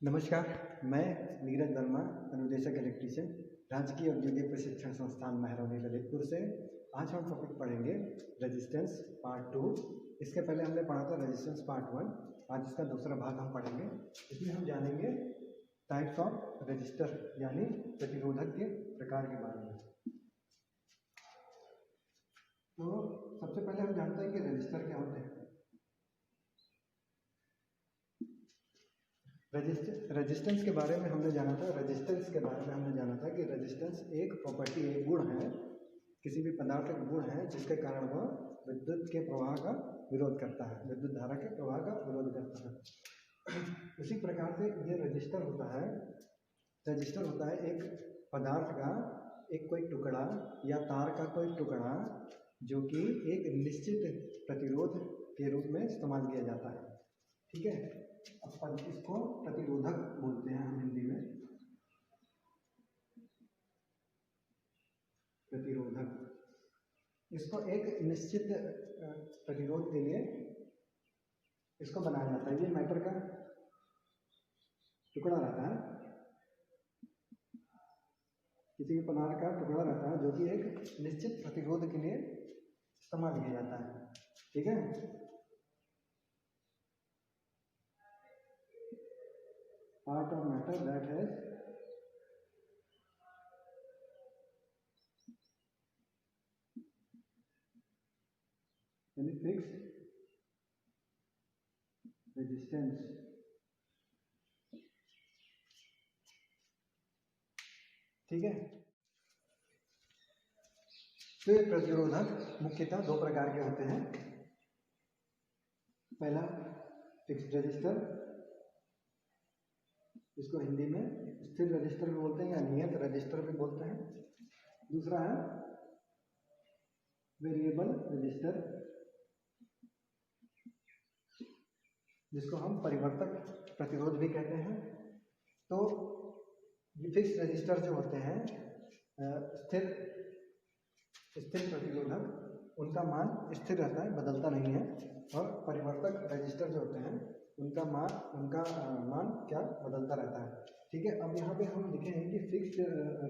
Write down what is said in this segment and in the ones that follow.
नमस्कार, मैं नीरज वर्मा, अनुदेशक इलेक्ट्रीशियन, राजकीय औद्योगिक प्रशिक्षण संस्थान महरौनी ललितपुर से। आज हम टॉपिक पढ़ेंगे रेजिस्टेंस पार्ट 2। इसके पहले हमने पढ़ा था रेजिस्टेंस पार्ट 1। आज इसका दूसरा भाग हम पढ़ेंगे। इसमें हम जानेंगे टाइप्स ऑफ रजिस्टर यानी प्रतिरोधक के प्रकार के बारे में। तो सबसे पहले हम जानते हैं कि रजिस्टर क्या होते हैं। रेजिस्टेंस के बारे में हमने जाना था कि रेजिस्टेंस एक प्रॉपर्टी, एक गुण है, किसी भी पदार्थ का गुण है जिसके कारण वह विद्युत के प्रवाह का विरोध करता है, विद्युत धारा के प्रवाह का विरोध करता है। उसी प्रकार से ये रजिस्टर होता है एक पदार्थ का एक कोई टुकड़ा या तार का कोई टुकड़ा जो कि एक निश्चित प्रतिरोध के रूप में इस्तेमाल किया जाता है। ठीक है, अब इसको प्रतिरोधक बोलते हैं हम हिंदी में, प्रतिरोधक। इसको एक निश्चित प्रतिरोध के लिए इसको बनाया जाता है। ये मेटल का टुकड़ा रहता है, किसी भी पदार्थ का टुकड़ा रहता है जो कि एक निश्चित प्रतिरोध के लिए इस्तेमाल किया जाता है। ठीक है, part of matter that has any fixed resistance। ठीक है, तो ये प्रतिरोधक मुख्यतः दो प्रकार के होते हैं। पहला फिक्स्ड रजिस्टर, इसको हिंदी में स्थिर रजिस्टर भी बोलते हैं या नियत रजिस्टर भी बोलते हैं। दूसरा है वेरिएबल रजिस्टर, जिसको हम परिवर्तक प्रतिरोध भी कहते हैं। तो ये फिक्स रजिस्टर जो होते हैं, स्थिर प्रतिरोधक, उनका मान स्थिर रहता है, बदलता नहीं है। और परिवर्तक रजिस्टर जो होते हैं उनका मान क्या बदलता रहता है। ठीक है, अब यहाँ पे हम लिखे हैं कि फिक्स्ड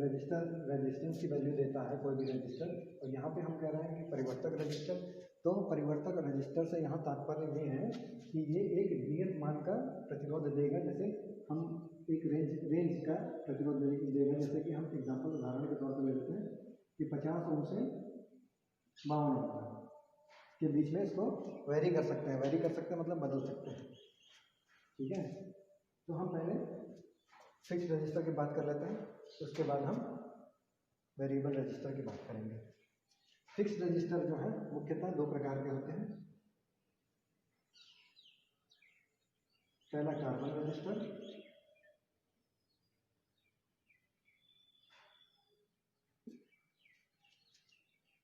रजिस्टर रेजिस्टेंस की वैल्यू देता है कोई भी रजिस्टर, और यहाँ पे हम कह रहे हैं कि परिवर्तक रजिस्टर। तो परिवर्तक रजिस्टर से यहाँ तात्पर्य ये है कि ये एक नियत मान का प्रतिरोध देगा। जैसे हम एक रेंज का प्रतिरोध देगा, जैसे कि हम एग्जाम्पल उदाहरण के तौर पर ले लेते हैं कि 50 ओम से 52 ओम के बीच में इसको वेरी कर सकते हैं मतलब बदल सकते हैं। ठीक है, तो हम पहले फिक्स्ड रजिस्टर की बात कर लेते हैं, उसके बाद हम वेरिएबल रजिस्टर की बात करेंगे। फिक्स्ड रजिस्टर जो है मुख्यतः दो प्रकार के होते हैं। पहला कार्बन रजिस्टर,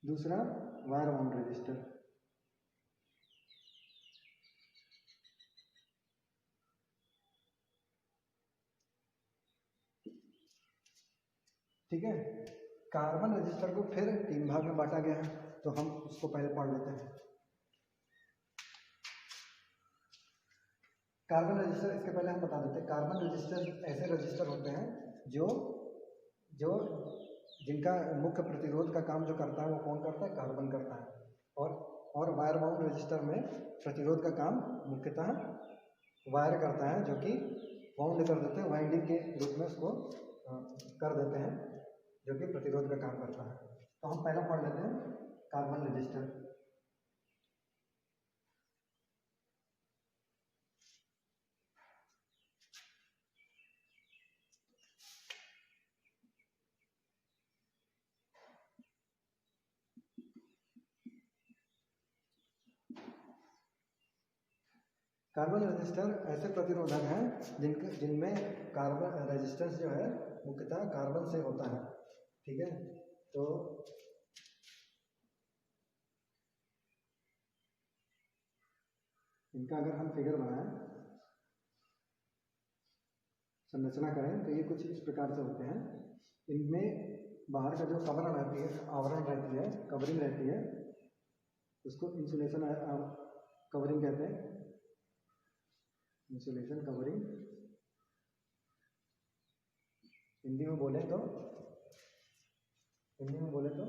दूसरा वायर बाउंड रजिस्टर। ठीक है, कार्बन रजिस्टर को फिर 3 भाग में बांटा गया है, तो हम उसको पहले पढ़ लेते हैं। कार्बन रजिस्टर, इसके पहले हम बता देते हैं, कार्बन रजिस्टर ऐसे रजिस्टर होते हैं जो जिनका मुख्य प्रतिरोध का काम जो करता है वो कौन करता है, कार्बन करता है। और वायर बाउंड रजिस्टर में प्रतिरोध का काम मुख्यतः वायर करता है, जो कि बाउंड कर देते हैं, वाइंडिंग के रूप में उसको कर देते हैं, जो कि प्रतिरोध का काम करता है। तो हम पहला पढ़ लेते हैं कार्बन रजिस्टर। कार्बन रजिस्टर ऐसे प्रतिरोधक हैं जिनमें कार्बन रेजिस्टेंस जो है मुख्यतः कार्बन से होता है। ठीक है, तो इनका अगर हम फिगर बनाएं, संरचना करें, तो ये कुछ इस प्रकार से होते हैं। इनमें बाहर का जो आवरण रहती है, कवरिंग रहती है, उसको इंसुलेशन कवरिंग कहते हैं, इंसुलेशन कवरिंग। हिंदी में बोले तो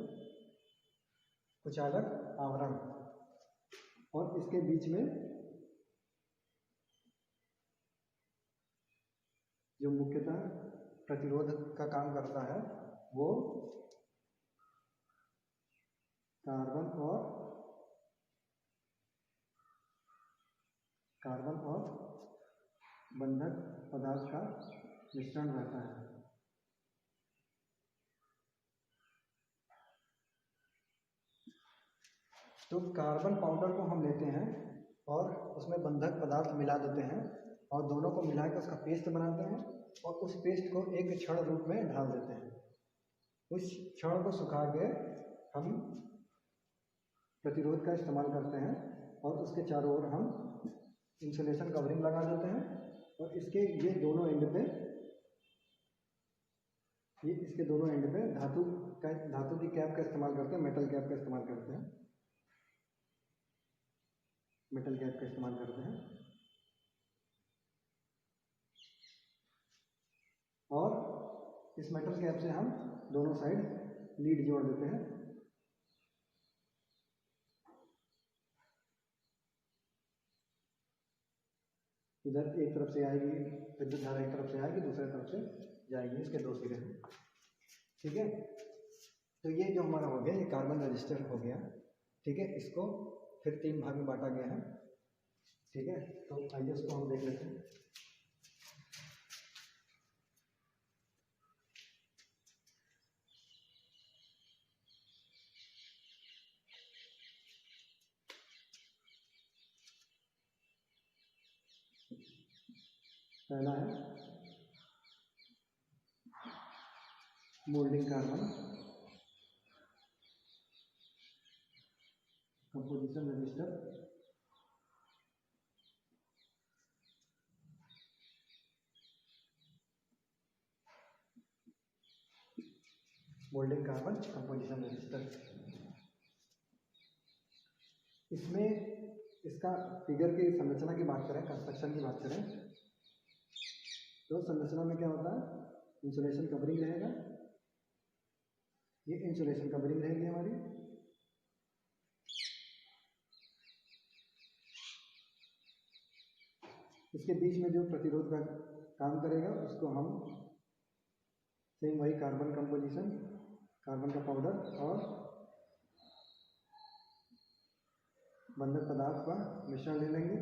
कुचालक आवरण, और इसके बीच में जो मुख्यतः प्रतिरोध का काम करता है वो कार्बन और बंधक पदार्थ का मिश्रण रहता है। तो कार्बन पाउडर को हम लेते हैं और उसमें बंधक पदार्थ मिला देते हैं और दोनों को मिला के उसका पेस्ट बनाते हैं और उस पेस्ट को एक छड़ रूप में ढाल देते हैं। उस छड़ को सुखा के हम प्रतिरोध का इस्तेमाल करते हैं और उसके चारों ओर हम इंसुलेशन कवरिंग लगा देते हैं और इसके दोनों एंड पे धातु की कैप का इस्तेमाल करते हैं, मेटल कैप का इस्तेमाल करते हैं। और इस मेटल कैप से हम दोनों साइड लीड जोड़ देते हैं। इधर एक तरफ से आएगी विद्युत धारा, एक तरफ से आएगी, दूसरे तरफ से जाएगी, इसके दो सिरे हैं। ठीक है, तो ये जो हमारा हो गया, ये कार्बन रजिस्टर हो गया। ठीक है, इसको फिर 3 भाग में बांटा गया है। ठीक है, तो आइए इसको हम देख लेते हैं। पहला है moulding carbon composition register. Moulding carbon composition register, इसमें इसका फिगर की संरचना की बात करें, कंस्ट्रक्शन की बात करें, तो संरचना में क्या होता है, इंसुलेशन कवरिंग रहेगा। ये इंसुलेशन कवरिंग रहेगी हमारी। इसके बीच में जो प्रतिरोध का काम करेगा उसको हम सेम वही कार्बन कंपोजिशन, कार्बन का पाउडर और बंधक पदार्थ का मिश्रण ले लेंगे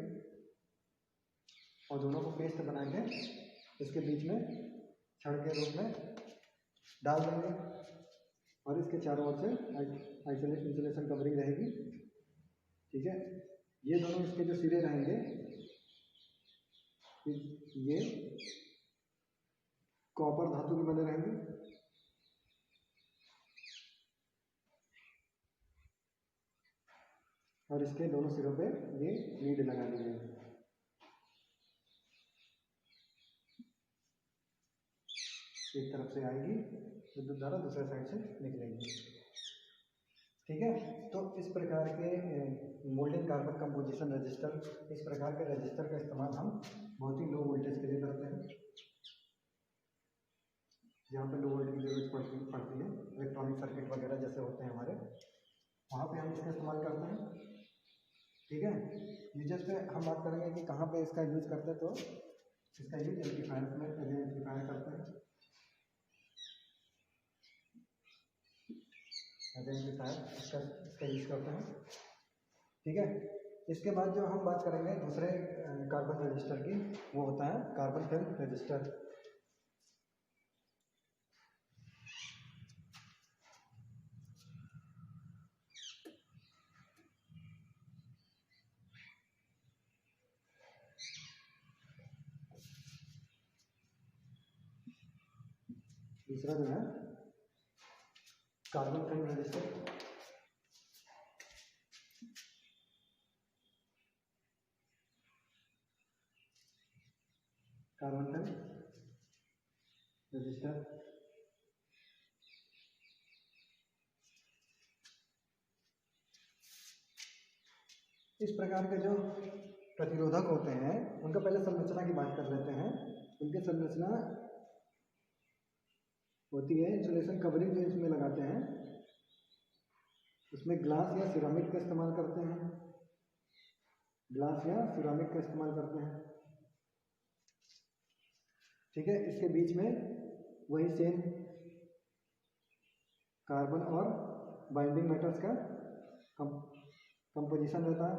और दोनों को पेस्ट बना के इसके बीच में छड़ के रूप में डाल देंगे और इसके चारों ओर से इंसुलेशन कवरिंग रहेगी। ठीक है, ये दोनों इसके जो सिरे रहेंगे ये कॉपर धातु के बने रहेंगे और इसके दोनों सिरों पे ये लीड लगा दी जाएगी। एक तरफ से आएगी विद्युत धारा, दूसरे साइड से निकलेगी। ठीक है, तो इस प्रकार के मोल्डिंग कार्बन कंपोजिशन रजिस्टर, इस प्रकार के रजिस्टर का इस्तेमाल हम बहुत ही लो वोल्टेज के लिए करते हैं। जहाँ पे लो वोल्टेज की जरूरत पड़ती है, इलेक्ट्रॉनिक सर्किट वगैरह जैसे होते हैं हमारे, वहाँ पे हम इसका इस्तेमाल करते हैं। ठीक है, यूजेस पे हम बात करेंगे कि कहाँ पे इसका यूज करते हैं, तो इसका यूज एम्पलीफायर में एम्पलीफायर करते हैं। एम्पलीफायर इसका यूज करते हैं। ठीक है, इसके बाद जो हम बात करेंगे दूसरे कार्बन रजिस्टर की, वो होता है कार्बन फिल्म रजिस्टर। दूसरा जो है carbon film register. Carbon film register इस प्रकार के जो प्रतिरोधक होते हैं उनका पहले संरचना की बात कर लेते हैं। उनकी संरचना होती है। इंसुलेशन कवरिंग जो इसमें लगाते हैं उसमें ग्लास या सिरामिक का इस्तेमाल करते हैं, ग्लास या सिरामिक का इस्तेमाल करते हैं। ठीक है, इसके बीच में वही सेम कार्बन और बाइंडिंग मेटल्स का कंपोजिशन रहता है।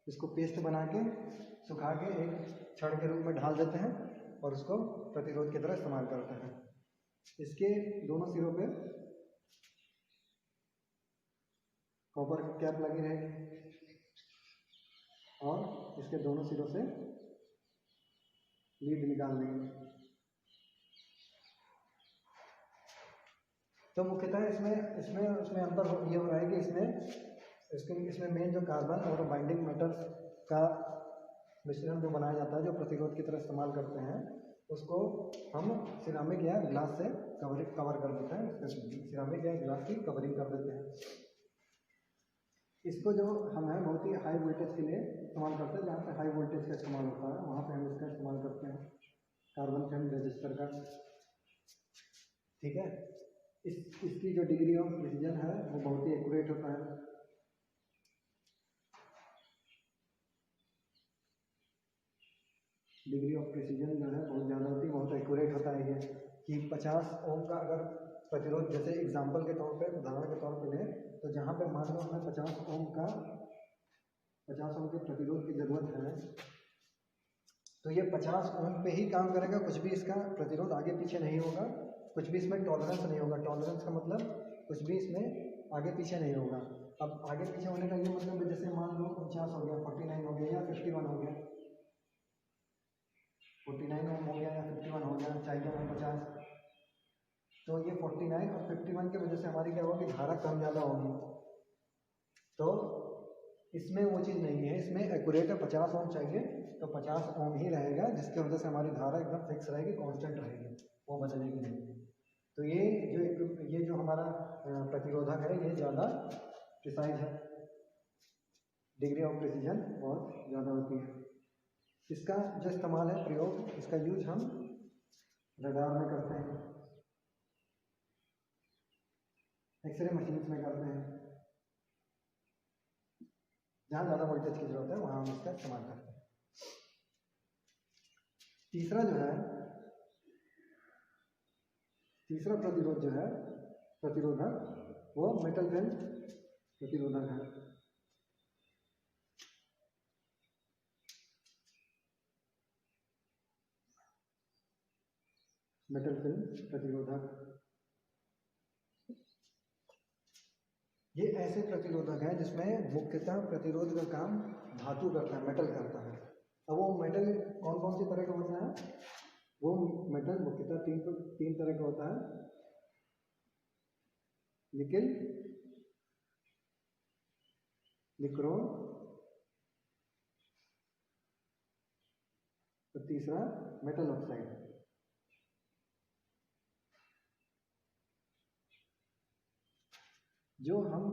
इसको पेस्ट बना के सुखा के एक छड़ के रूप में ढाल देते हैं और उसको प्रतिरोध की तरह इस्तेमाल करते हैं। इसके दोनों सिरों पे कॉपर की कैप लगी रहेगी और इसके दोनों सिरों से लीड निकाल देंगे। तो मुख्यतः इसमें उसमें अंतर ये हो रहा है कि इसमें मेन जो कार्बन और बाइंडिंग मेटल्स का मिश्रण जो बनाया जाता है, जो प्रतिरोध की तरह इस्तेमाल करते हैं, उसको हम सिरामिक या ग्लास से कवर कर देते हैं, सिरामिक या ग्लास की कवरिंग कर देते हैं। इसको जो हम है बहुत ही हाई वोल्टेज के लिए इस्तेमाल करते हैं, जहाँ पे हाई वोल्टेज का इस्तेमाल होता है वहाँ पे हम इसका इस्तेमाल करते हैं, कार्बन फिल्म रजिस्टर का। ठीक है, इसकी जो डिग्री ऑफ प्रिसीजन है वो बहुत ही एक्यूरेट होता है। डिग्री ऑफ प्रिसीजन जो है बहुत ज़्यादा होती है, बहुत एक्यूरेट होता है ये कि 50 ओम का अगर प्रतिरोध, जैसे एग्जांपल के तौर पे, उदाहरण के तौर पे लें, तो जहाँ पे मान लो हमें 50 ओम के प्रतिरोध की ज़रूरत है, तो ये 50 ओम पे ही काम करेगा, कुछ भी इसका प्रतिरोध आगे पीछे नहीं होगा, कुछ भी इसमें टॉलरेंस नहीं होगा। टॉलरेंस का मतलब कुछ भी इसमें आगे पीछे नहीं होगा। अब आगे पीछे होने का ये मतलब जैसे मान लो 49 हो गया, 49 हो गया या 51 हो गया, 49 ओम हो गया या 51 हो गया, चाहिए हमें 50, तो ये 49 और 51 की वजह से हमारी क्या होगी, धारा कम ज़्यादा होगी। तो इसमें वो चीज़ नहीं है, इसमें एक्यूरेट है, 50 ओम चाहिए तो 50 ओम ही रहेगा, जिसकी वजह से हमारी धारा एकदम फिक्स रहेगी, कांस्टेंट रहेगी, वो बदलेगी नहीं। तो ये जो हमारा प्रतिरोधक है ये ज़्यादा प्रिसाइज है, डिग्री ऑफ प्रिसीजन बहुत ज़्यादा होती है। इसका जो इस्तेमाल है, प्रयोग, इसका यूज हम रडार में करते हैं, एक्सरे मशीन्स में करते हैं, जहाँ ज़्यादा वोल्टेज की जरूरत है वहाँ हम इसका इस्तेमाल करते हैं। तीसरा प्रतिरोध जो है, प्रतिरोधक, वो मेटल फिल्म प्रतिरोधक है। मेटल फिल्म प्रतिरोधक ये ऐसे प्रतिरोधक है जिसमें मुख्यतः प्रतिरोध का काम धातु करता है, मेटल करता है। अब वो मेटल कौन कौन सी तरह का होता है, वो मेटल मुख्यतः तीन तरह का होता है, निकेल, निक्रोम और तीसरा मेटल ऑक्साइड। जो हम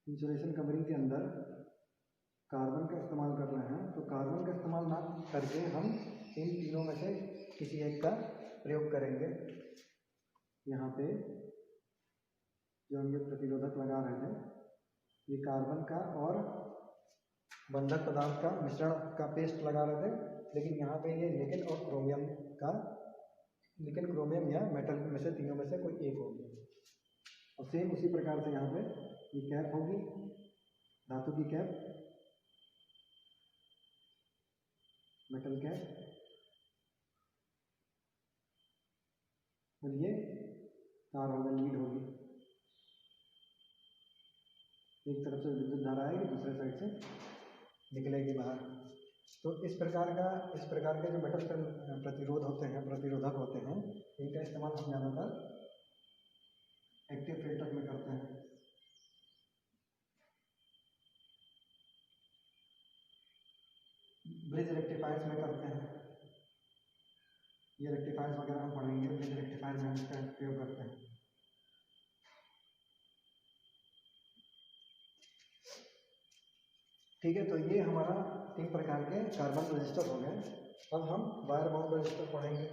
इंसुलेशन कवरिंग के अंदर कार्बन का इस्तेमाल कर रहे हैं, तो कार्बन का इस्तेमाल ना करके हम इन तीनों में से किसी एक का प्रयोग करेंगे। यहाँ पे जो हम ये प्रतिरोधक लगा रहे हैं, ये कार्बन का और बंधक पदार्थ का मिश्रण का पेस्ट लगा रहे थे, लेकिन यहाँ पे ये निकेल और क्रोमियम का, निकेल, क्रोमियम या मेटल में से तीनों में से कोई एक होगी। और सेम उसी प्रकार से यहाँ पे ये कैप होगी, धातु की कैप, मेटल कैप, और ये तार होगा, लीड होगी। एक तरफ से विद्युत धारा आएगी, दूसरे साइड से निकलेगी बाहर। तो इस प्रकार के जो मेटल प्रतिरोध होते हैं, प्रतिरोधक होते हैं, इनका इस्तेमाल हम ज़्यादातर एक्टिव फिल्टर में करते हैं। ब्रिज रेक्टिफायर्स में करते हैं, ये रेक्टिफायर्स वगैरह हम पढ़ेंगे, ब्रिज रेक्टिफायर में हम इसका प्रयोग करते हैं। ठीक है, तो ये हमारा तीन प्रकार के कार्बन रजिस्टर हो गए। अब हम वायर बाउंड रजिस्टर पढ़ेंगे।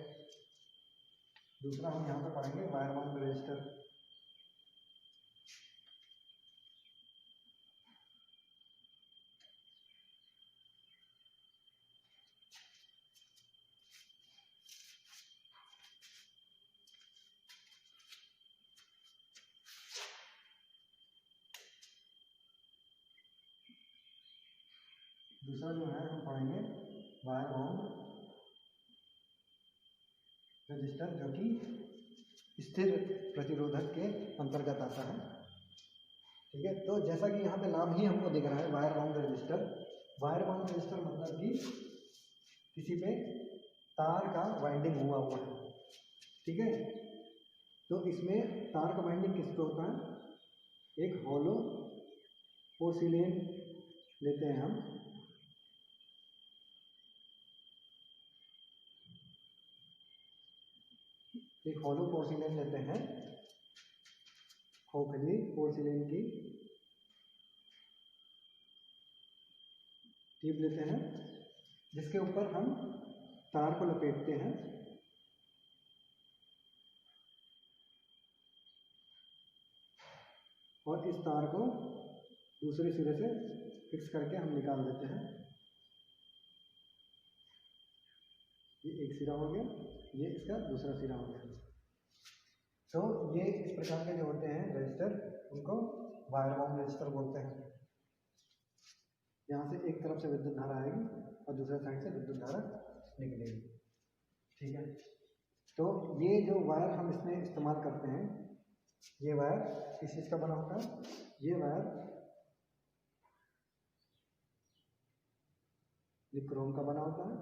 दूसरा हम यहाँ पे पढ़ेंगे वायर बाउंड रजिस्टर। दूसरा जो है हम पढ़ेंगे वायर बाउंड रजिस्टर, जो कि स्थिर प्रतिरोधक के अंतर्गत आता है। ठीक है, तो जैसा कि यहाँ पे नाम ही हमको दिख रहा है wire bound register. Wire bound register मतलब कि किसी पे तार का वाइंडिंग हुआ है। ठीक है, तो इसमें तार का वाइंडिंग किस पे होता है? एक हॉलो पोर्सिलेन लेते हैं हम, एक हॉलो पोर्सिलेन लेते हैं, खोखली पोर्सिलेन की टिप लेते हैं, जिसके ऊपर हम तार को लपेटते हैं और इस तार को दूसरे सिरे से फिक्स करके हम निकाल देते हैं। ये एक सिरा हो गया, ये इसका दूसरा सिरा हो गया। तो ये इस प्रकार के जो होते हैं रजिस्टर, उनको वायर बाउंड रजिस्टर बोलते हैं। यहाँ से एक तरफ से विद्युत धारा आएगी और दूसरे साइड से विद्युत धारा निकलेगी। ठीक है, तो ये जो वायर हम इसमें इस्तेमाल करते हैं, ये वायर किस चीज़ का बना होता है? ये वायर निक्रोम का बना होता है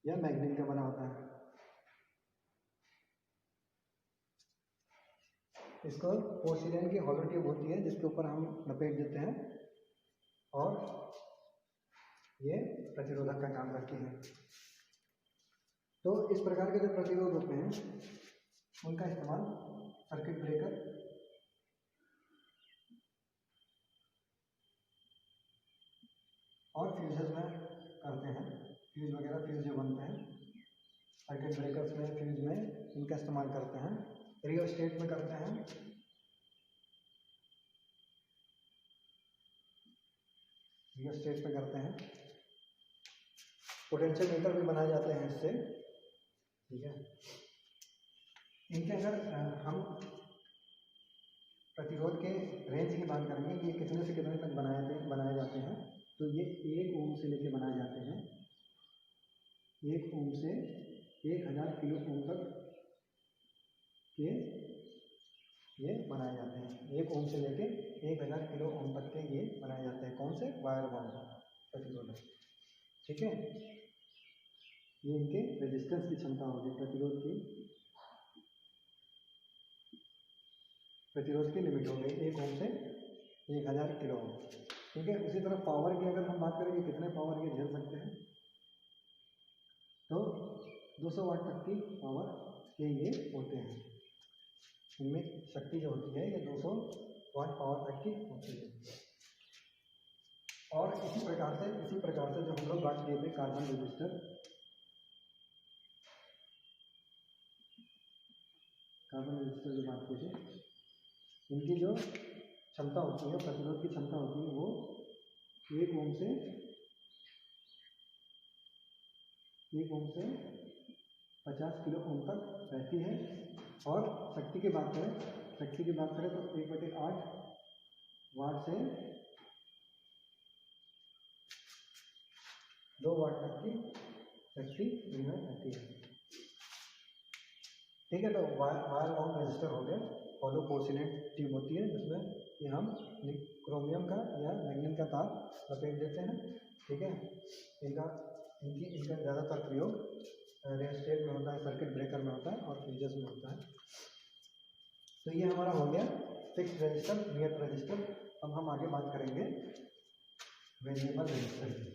या मैग्नीज का बना होता है। इसको पोर्सिलेन की हॉलो ट्यूब होती है, जिसके ऊपर हम लपेट देते हैं और ये प्रतिरोधक का काम करती है। तो इस प्रकार के जो प्रतिरोध होते हैं, उनका इस्तेमाल सर्किट ब्रेकर और फ्यूजेस में करते हैं। फ्यूज वगैरह, फ्यूज जो बनते हैं सर्किट ब्रेकर्स में, फ्यूज में, इनका इस्तेमाल करते हैं। रियोस्टेट में करते हैं, रियोस्टेट में करते हैं। पोटेंशियल मीटर भी बनाए जाते हैं इससे। ठीक है, इनके अगर हम प्रतिरोध के रेंज की बात करेंगे कि ये कितने से कितने तक बनाए जाते हैं, तो ये 1 ओम से लेके बनाए जाते हैं। 1 ओम से 1000 किलो ओम तक के ये बनाए जाते हैं। 1 ओम से लेके 1000 किलो ओम तक के ये बनाए जाते हैं। कौन से? वायर बाउंड प्रतिरोधक। ठीक है, ये इनके रेजिस्टेंस की क्षमता होगी, प्रतिरोध की लिमिट हो गई 1 ओम से 1000 किलो ओम। ठीक है, उसी तरह पावर की अगर हम बात करेंगे कितने पावर ये झेल सकते हैं, तो 200 वाट तक की पावर के ये होते हैं। इनमें शक्ति जो होती है ये 200 वाट पावर तक की होती है। और इसी प्रकार से जो हम लोग बात किए थे कार्बन रजिस्टर, जो बात की थी, इनकी जो क्षमता होती है, प्रतिरोध की क्षमता होती है, वो 1 ओम से 50 किलो ओम तक रहती है। और शक्ति की बात करें तो 1/8 वाट से 2 वाट तक की शक्ति इनमें रहती है। ठीक है, तो वायर बाउंड रजिस्टर हो गया। हॉलो पोर्सिलेन ट्यूब होती है, जिसमें कि हम क्रोमियम का या मैग्नीज का तार लपेट देते हैं। ठीक है, इनका ज़्यादातर प्रयोग रियोस्टेट में होता है, सर्किट ब्रेकर में होता है और फ्यूजेस में होता है। तो ये हमारा हो गया फिक्स्ड रजिस्टर, नियत रजिस्टर। अब हम आगे बात करेंगे वेरिएबल रजिस्टर की।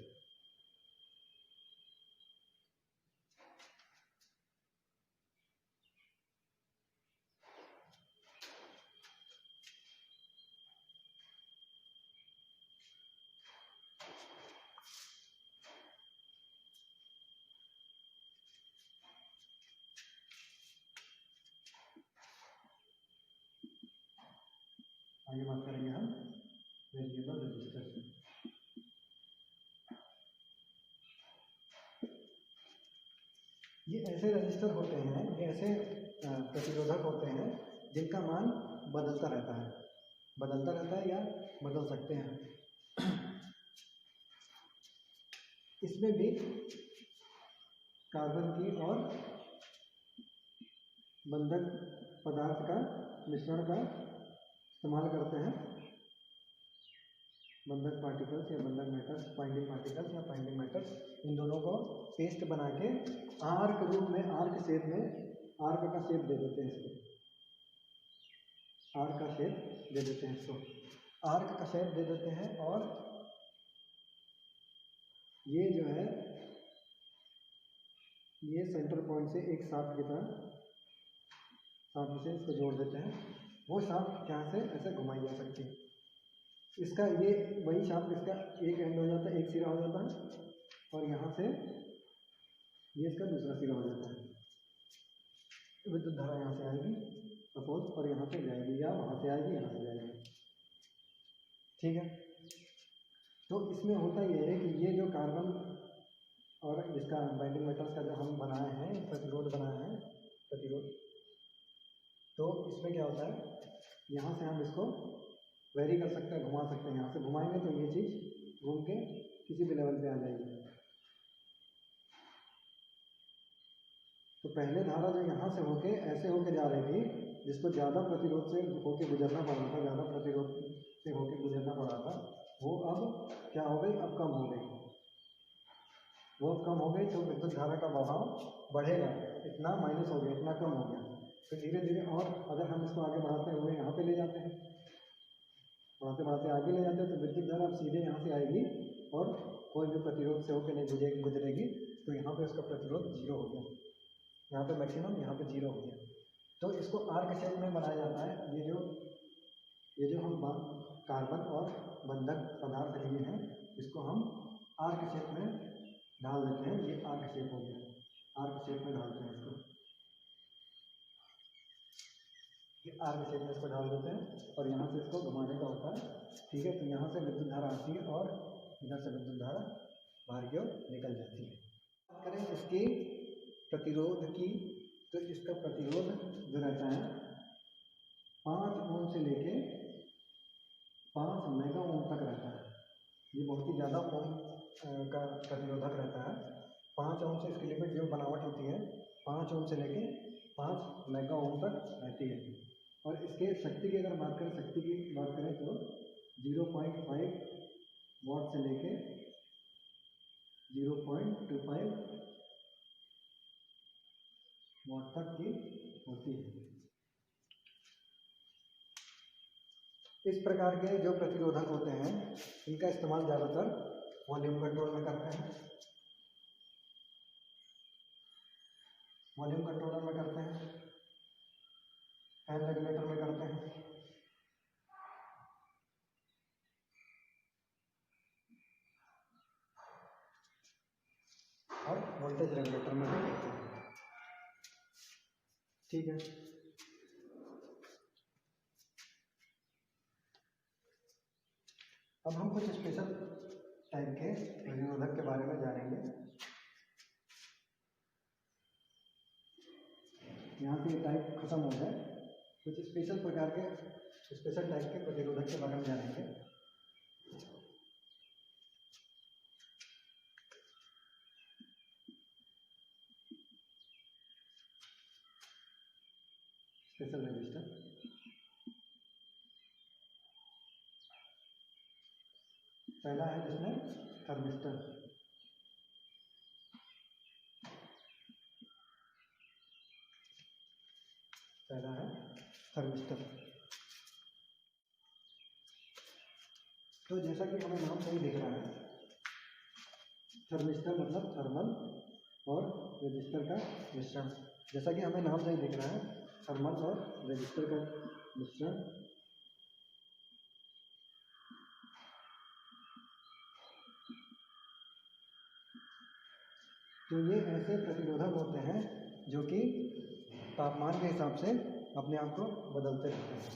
आगे बात करेंगे हम वेरिएबल रजिस्टर। ये ऐसे रजिस्टर होते हैं, ये ऐसे प्रतिरोधक होते हैं जिनका मान बदलता रहता है या बदल सकते हैं। इसमें भी कार्बन की और बंधक पदार्थ का मिश्रण का इस्तेमाल करते हैं। बंधक पार्टिकल्स या बंधक मेटल्स, बाइंडिंग पार्टिकल्स या बाइंडिंग मेटल्स, इन दोनों को पेस्ट बना के आर्क रूप में, आर्क शेप में, आर्क का शेप दे देते हैं इसको, आर्क का शेप दे देते हैं इसको, आर्क का शेप दे देते हैं। और ये जो है, ये सेंटर पॉइंट से एक शाफ्ट की तरह शाफ्ट से इसको जोड़ देते हैं। वो शाफ्ट यहाँ से ऐसे घुमाई जा सकती है। इसका ये वही शाफ्ट, इसका एक एंड हो जाता है, एक सिरा हो जाता है, और यहाँ से ये इसका दूसरा सिरा हो जाता है। विद्युत धारा यहाँ से आएगी सपोज, और यहाँ से जाएगी, या वहाँ से आएगी, यहाँ से जाएगी। ठीक है, तो इसमें होता ये है कि ये जो कार्बन और इसका बाइंडिंग मेटल्स का जो हम बनाए हैं, प्रतिरोध बनाए हैं, प्रतिरोध, तो इसमें क्या होता है, यहाँ से हम इसको वेरी कर सकते हैं, घुमा सकते हैं। यहाँ से घुमाएंगे तो ये चीज़ घूम के किसी भी लेवल पे आ जाएगी। तो पहले धारा जो यहाँ से होके ऐसे होके जा रही थी, जिसको ज़्यादा प्रतिरोध से होके गुजरना पड़ रहा था, ज़्यादा प्रतिरोध से होके गुजरना पड़ रहा था, वो अब क्या हो गई, अब कम हो गई। वो अब कम हो गई तो विद्युत धारा का बहाव बढ़ेगा, इतना माइनस हो गया, इतना कम हो गया। तो धीरे धीरे, और अगर हम इसको आगे बढ़ाते हुए यहाँ पे ले जाते हैं, बढ़ाते बढ़ाते आगे ले जाते हैं, तो विद्युत धारा अब सीधे यहाँ से आएगी और कोई भी प्रतिरोध से होकर नहीं गुजरेगी। तो यहाँ पे उसका प्रतिरोध 0 हो गया, यहाँ पे मैक्सिमम, यहाँ पे 0 हो गया। तो इसको आर्क शेप में बनाया जाता है। ये जो हम कार्बन और बंधक पदार्थ लिए हैं, इसको हम आर्क शेप में डाल देते हैं। ये आर्क शेप हो गया, आर्क शेप में डालते हैं इसको, ये आर्क शेप में इसको डाल देते हैं, और यहाँ से इसको घुमाने का होता है। ठीक है, तो यहाँ से विद्युत धारा आती है और इधर से विद्युत धारा बाहर की ओर निकल जाती है। बात करें इसके प्रतिरोध की, तो इसका प्रतिरोध जो रहता है 5 ओम से लेके 5 मेगा ओम तक रहता है। ये बहुत ही ज़्यादा ओम का प्रतिरोधक रहता है। 5 ओम से इसकी लिमिट जो बनावट होती है 5 ओम से लेके 5 मेगा ओम तक रहती है। और इसके शक्ति की अगर बात करें, शक्ति की बात करें तो 0.5 वाट से लेके 0.25 वाट तक की होती है। इस प्रकार के जो प्रतिरोधक होते हैं, इनका इस्तेमाल ज़्यादातर वॉल्यूम कंट्रोल में करते हैं, वॉल्यूम कंट्रोलर में करते हैं, फैन रेगुलेटर में करते हैं, और वोल्टेज रेगुलेटर में भी करते हैं। ठीक है, अब हम कुछ स्पेशल टाइप के प्रतिरोधक के बारे में जानेंगे। यहाँ से ये टाइप खत्म हो जाए, कुछ स्पेशल प्रकार के, स्पेशल टाइप के प्रतिरोधक के बारे में जानेंगे। स्पेशल रजिस्टर, पहला है जिसमें थर्मिस्टर, पहला है थर्मिस्टर। तो जैसा कि हमें नाम से ही दिख रहा है, थर्मिस्टर मतलब थर्मल और रजिस्टर का मिश्रण। जैसा कि हमें नाम से ही दिख रहा है, थर्मल और रजिस्टर का मिश्रण। तो ये ऐसे प्रतिरोधक होते हैं जो कि तापमान के हिसाब से अपने आप को बदलते रहते हैं।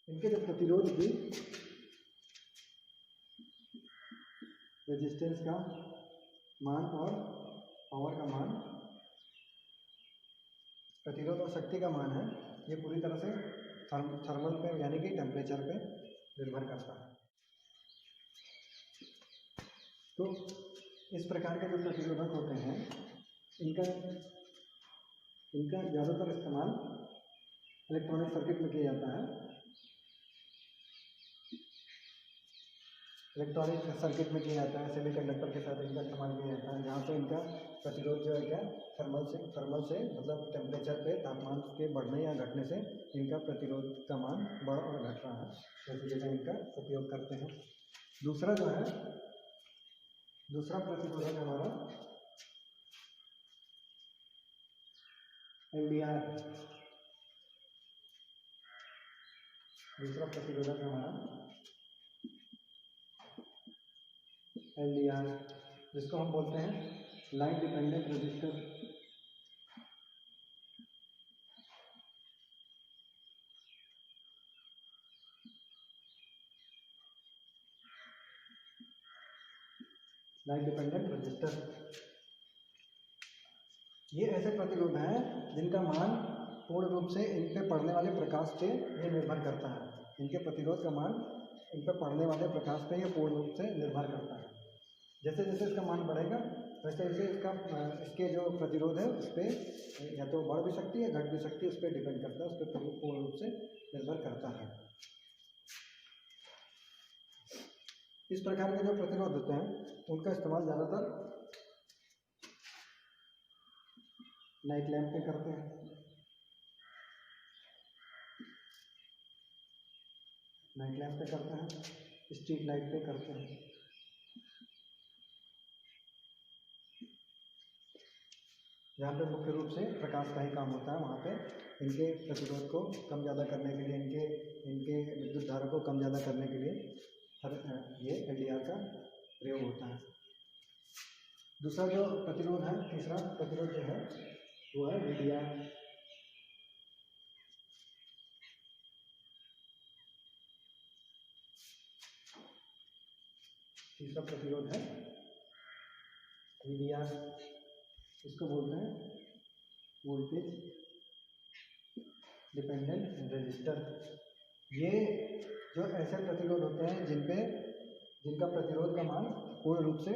इनके जो प्रतिरोध की रेजिस्टेंस का मान और पावर का मान, प्रतिरोध और शक्ति का मान है, ये पूरी तरह से थर्मल पे यानी कि टेम्परेचर पे निर्भर करता है। तो इस प्रकार के जो प्रतिरोधक होते हैं इनका ज़्यादातर इस्तेमाल इलेक्ट्रॉनिक सर्किट में किया जाता है। इलेक्ट्रॉनिक सर्किट में किया जाता है, सेमीकंडक्टर के साथ इनका इस्तेमाल किया जाता है, जहाँ पे इनका प्रतिरोध जो है क्या थर्मल से मतलब टेम्परेचर पे तापमान के बढ़ने या घटने से इनका प्रतिरोध का मान बढ़ और घट रहा है, ऐसी जगह इनका उपयोग करते हैं। दूसरा प्रतिरोधक हमारा LDR, दूसरा प्रतिरोधक हमारा LDR, जिसको हम बोलते हैं line dependent register. Line dependent register ये ऐसे प्रतिरोध हैं जिनका मान पूर्ण रूप से इन पे पड़ने वाले प्रकाश पे ये निर्भर करता है। इनके प्रतिरोध का मान इन पे पड़ने वाले प्रकाश पे ये पूर्ण रूप से निर्भर करता है। जैसे जैसे इसका मान बढ़ेगा वैसे वैसे इसके जो प्रतिरोध है उस पर या तो बढ़ भी सकती है घट भी सकती है, उस पर डिपेंड करता है, उस पर पूर्ण रूप से निर्भर करता है। इस प्रकार के जो प्रतिरोध होते हैं उनका इस्तेमाल ज़्यादातर नाइट लैंप पे करते हैं। नाइट लैंप पे करते हैं, स्ट्रीट लाइट पे करते हैं। जहाँ पे मुख्य रूप से प्रकाश का ही काम होता है वहाँ पे इनके प्रतिरोध को कम ज़्यादा करने के लिए, इनके विद्युत धारा को कम ज़्यादा करने के लिए ये LDR का प्रयोग होता है। दूसरा जो प्रतिरोध है, तीसरा प्रतिरोध जो है वो है VDR। तीसरा प्रतिरोध है VDR, इसको बोलते हैं वोल्टेज डिपेंडेंट रेजिस्टर। ये जो ऐसे प्रतिरोध होते हैं जिनका प्रतिरोध का मान पूर्ण रूप से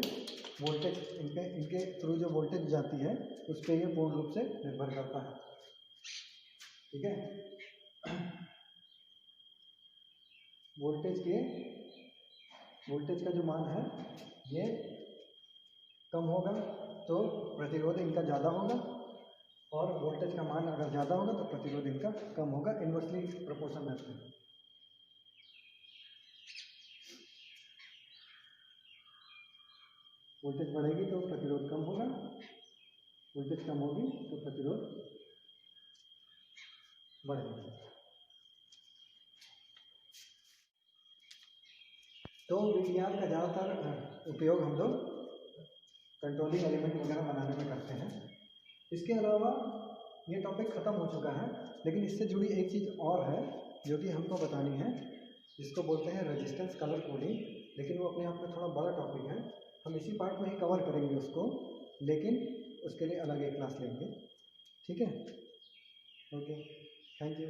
वोल्टेज इनके थ्रू जो वोल्टेज जाती है उस पर ये पूर्ण रूप से निर्भर करता है। ठीक है, वोल्टेज का जो मान है ये कम होगा तो प्रतिरोध इनका ज़्यादा होगा, और वोल्टेज का मान अगर ज़्यादा होगा तो प्रतिरोध इनका कम होगा। इन्वर्सली प्रोपोर्शन रहते हैं। वोल्टेज बढ़ेगी तो प्रतिरोध कम होगा, वोल्टेज कम होगी तो प्रतिरोध बढ़ेगा। तो VDR का ज़्यादातर उपयोग हम लोग कंट्रोलिंग एलिमेंट वगैरह बनाने में करते हैं। इसके अलावा ये टॉपिक ख़त्म हो चुका है, लेकिन इससे जुड़ी एक चीज़ और है जो कि हमको बतानी है, जिसको बोलते हैं रेजिस्टेंस कलर कोडिंग। लेकिन वो अपने आप में थोड़ा बड़ा टॉपिक है, हम इसी पार्ट में ही कवर करेंगे उसको, लेकिन उसके लिए अलग एक क्लास लेंगे। ठीक है, ओके, थैंक यू।